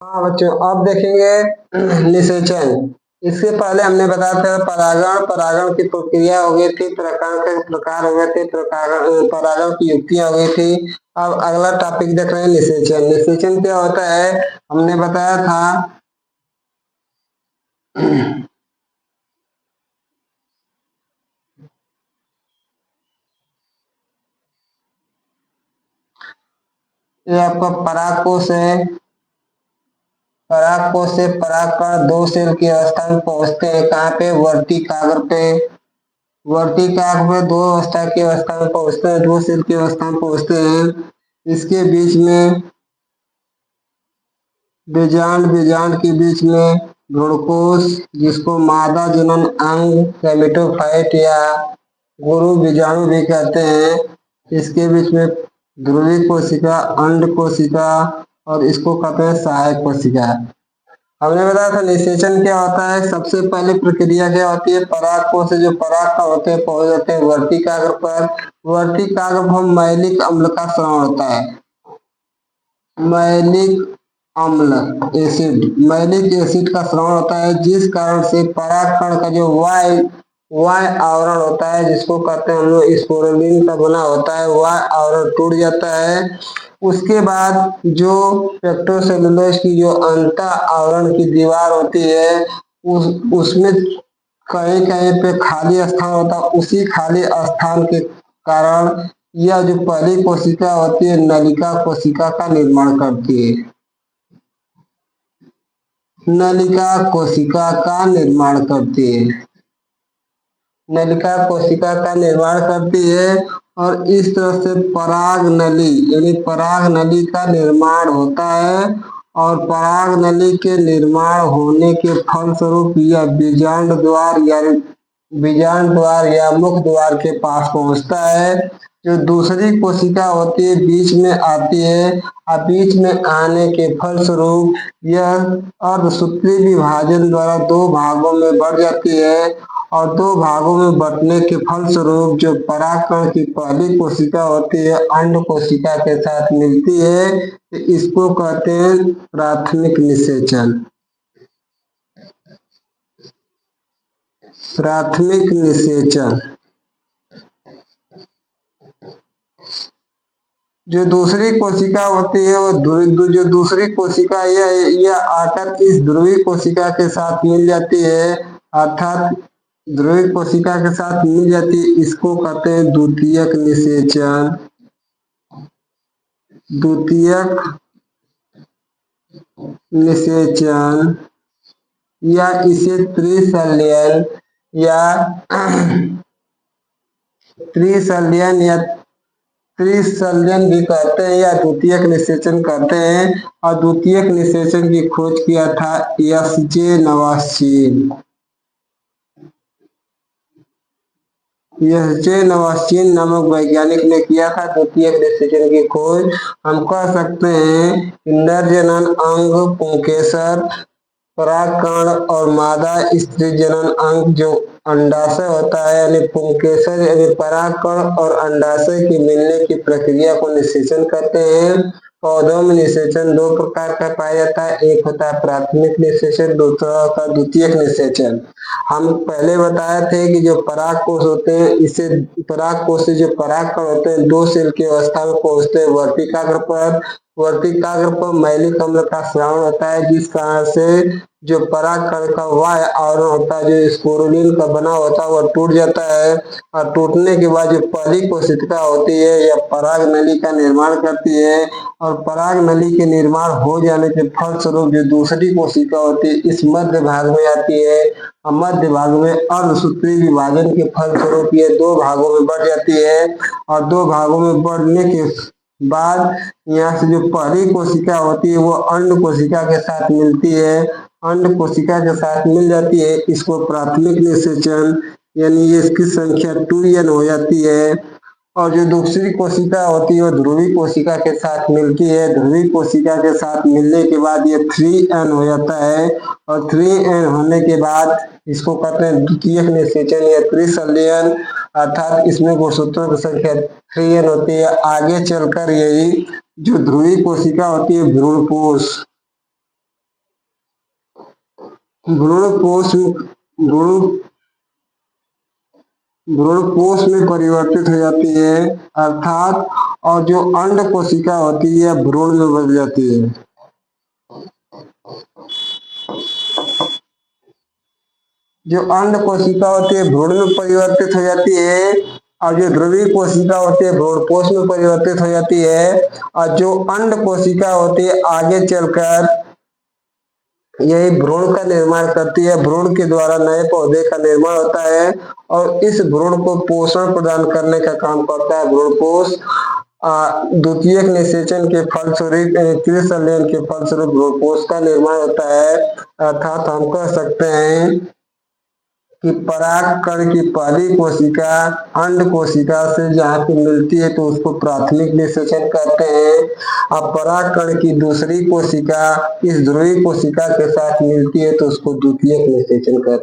हाँ बच्चों, अब देखेंगे निषेचन। इससे पहले हमने बताया था परागण, परागण की प्रक्रिया हो गई थी, प्रकार के प्रकार हो गए थे, परागण की युक्तियां हो गई थी। अब अगला टॉपिक देख रहे हैं निषेचन। निषेचन क्या होता है, हमने बताया था ये आपका परागकोश है। परागकोश से परागकण दो सेल की अवस्था में पहुंचते हैं। कहाँ पे? वर्तिकाग्र पे। वर्तिकाग्र में दो अवस्था की अवस्था में पहुंचते हैं, दो सेल की अवस्था में पहुंचते हैं। इसके बीच में बीजांड, बीजांड के बीच में भ्रूणकोश, जिसको मादा जनन अंग गैमेटोफाइट या गुरु बीजाणु भी कहते हैं। इसके बीच में ध्रुवी कोशिका, अंड कोशिका और इसको कहते हैं सहायक कोशिका। हमने बताया था निषेचन क्या होता है। सबसे पहले प्रक्रिया क्या होती है, पराग कोश से जो पराग कण होते हैं पहुंच जाते हैं वर्तिकाग्र पर। वर्तिकाग्र पर मैलिक अम्ल का स्राव होता है। मैलिक अम्ल एसिड, मैलिक एसिड का स्राव होता है, जिस कारण से परागकण का जो वाय आवरण होता है, जिसको कहते हैं हम लोग स्पोरुलिन का बना होता है, वाय आवरण टूट जाता है। उसके बाद जो पेप्टोसेलुलोज की जो अंत आवरण की दीवार होती है, उसमें कहीं कहीं पे खाली स्थान होता है। उसी खाली स्थान के कारण यह जो पहली कोशिका होती है, नलिका कोशिका का निर्माण करती है। नलिका कोशिका का निर्माण करती है। नलिका कोशिका का निर्माण करती है और इस तरह से पराग नली यानी पराग नली का निर्माण होता है। और पराग नली के निर्माण होने के फलस्वरूप यह बीजांड द्वार या मुख द्वार के पास पहुंचता है। जो दूसरी कोशिका होती है बीच में आती है और बीच में आने के फलस्वरूप यह अर्धसूत्री विभाजन द्वारा दो भागों में बढ़ जाती है। और दो भागों में बंटने के फलस्वरूप जो परागकण की पहली कोशिका होती है अंड कोशिका के साथ मिलती है, तो इसको कहते हैं प्राथमिक निषेचन। प्राथमिक निषेचन। जो दूसरी कोशिका होती है वो जो दूसरी कोशिका यह आकर इस ध्रुवी कोशिका के साथ मिल जाती है, अर्थात ध्रुवी कोशिका के साथ मिल जाती है। इसको कहते हैं द्वितीयक निषेचन। द्वितीयक निषेचन या इसे त्रिशल्यन या त्रिशल्यन या त्रिशल्यन भी कहते हैं या द्वितीयक निषेचन कहते हैं। और द्वितीयक निषेचन की खोज किया था एस.जे. नवास्चिन। एस.जे. नवास्चिन नामक वैज्ञानिक ने किया था द्वितीयक निषेचन की खोज। हम कह सकते हैं नर जनन अंग पुंकेसर, परागकण और मादा स्त्री जनन अंग जो अंडाशय होता है यानी पुंकेसर यानी परागकण और अंडाशय की मिलने की प्रक्रिया को निषेचन कहते हैं। पौधों में निषेचन दो प्रकार का पाया जाता है, एक होता है प्राथमिक निषेचन, दूसरा होता है द्वितीयक निषेचन। हम पहले बताए थे कि जो परागकोश होते हैं, इसे परागकोश से जो परागकण होते हैं दो सेल की अवस्था में पहुंचते हैं वर्तिकाग्र पर। वर्तिकाग्र पर मैलिक अम्ल का स्राव होता है, जिस कारण से जो परागकण का वाय आवरण होता है जो स्पोरुलिन का बना होता है वह टूट जाता है। और टूटने के बाद जो पहली कोशिका होती है यह पराग नली का निर्माण करती है। और पराग नली के निर्माण हो जाने के फलस्वरूप जो दूसरी कोशिका होती है इस मध्य भाग में आती है और मध्य भाग में अर्धसूत्री विभाजन के फलस्वरूप ये दो भागों में बढ़ जाती है। और दो भागों में बढ़ने के बाद यहाँ से जो पहली कोशिका होती है वो अंड कोशिका के साथ मिलती है, अंड कोशिका के साथ मिल जाती है। इसको प्राथमिक निषेचन यानी ये इसकी संख्या 2n हो जाती है। और जो दूसरी कोशिका होती है वो ध्रुवी कोशिका के साथ मिलती है। ध्रुवी कोशिका के साथ मिलने के बाद ये 3n हो जाता है। और 3n होने के बाद इसको कहते हैं द्वितीयक निषेचन या त्रिशल्यन, अर्थात इसमें गुणसूत्रों की संख्या 3n होती है। आगे चलकर यही जो ध्रुवी कोशिका होती है भ्रूणपोष, भ्रूण भ्रूणपोष में परिवर्तित हो जाती है, अर्थात और जो अंड कोशिका होती है भ्रूण में बदल जाती है। जो अंड कोशिका होती है भ्रूण में परिवर्तित हो जाती है और जो ध्रुवीय कोशिका होती है भ्रूणपोष में परिवर्तित हो जाती है और जो अंड कोशिका होती है आगे चलकर यही भ्रूण का निर्माण करती है। भ्रूण के द्वारा नए पौधे का निर्माण होता है और इस भ्रूण को पोषण प्रदान करने का काम करता है भ्रूणपोष। द्वितीयक निषेचन के फलस्वरूप त्रिसंलयन के फलस्वरूप भ्रूणपोष का निर्माण होता है। अर्थात हम कह सकते हैं कि परागकण की पहली कोशिका अंड कोशिका से जहाँ की मिलती है तो उसको प्राथमिक निषेचन कहते हैं। अब परागकण की दूसरी कोशिका इस ध्रुवीय कोशिका के साथ मिलती है तो उसको द्वितीयक निषेचन कहते हैं।